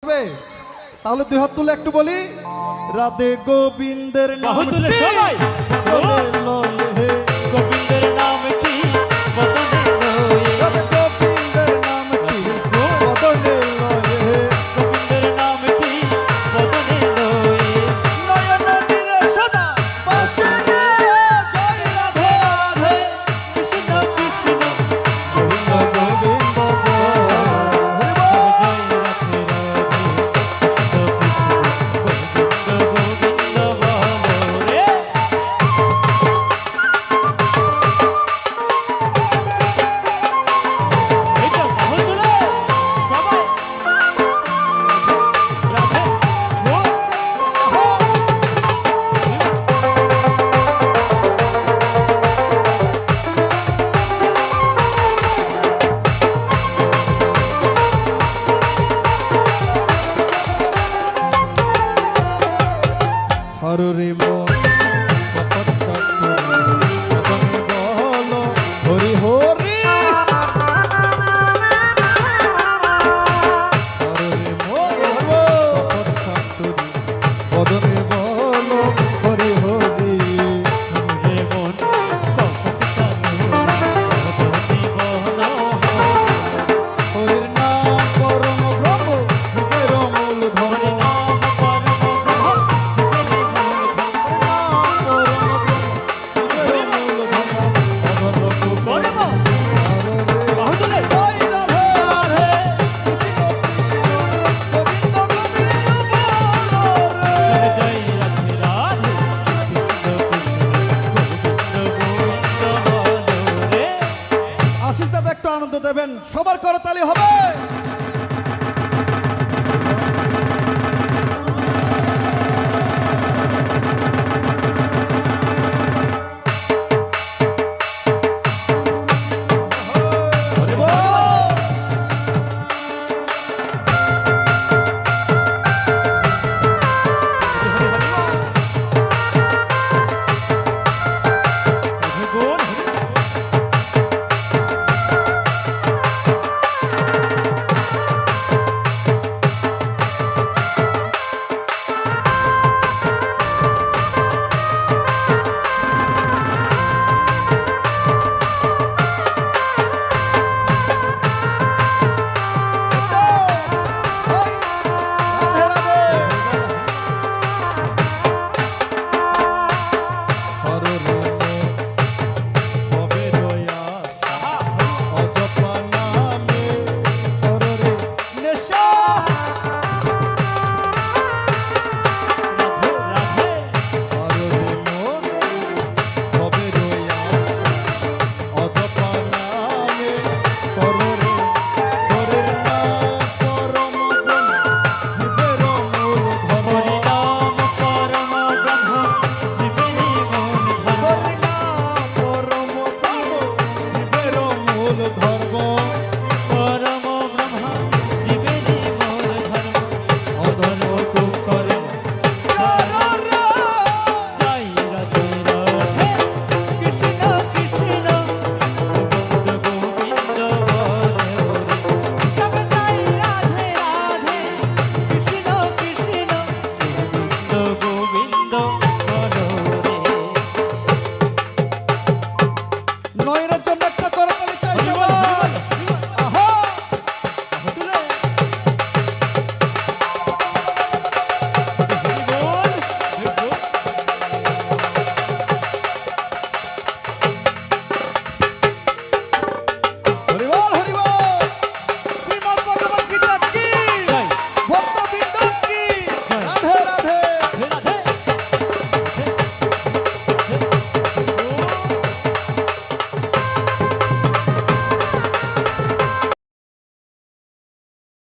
হবে তাহলে দুই হাত তুলে একটু বলি রাধে গোবিন্দের নাম সবাই গোবিন্দের নামটি বদনে লয়ে রাধে গোবিন্দের নামটি বদনে লয়ে গোবিন্দের নামটি বদনে লয়ে নয়ন নীরে সদা বাসুরে জয় রাধে রাধে কৃষ্ণ কৃষ্ণ গোবিন্দ গোবিন্দ হরে মন কপট সত্তরি কদমে বল হরি হরি হরে মন কপট সত্তরি কদমে বল হরি হরি রে মন কপট সাধু হরির নাম পরম ব্রহ্ম জীবের মূল ধর্ম আশিস দাদা একটু আনন্দ দেবেন সবাই।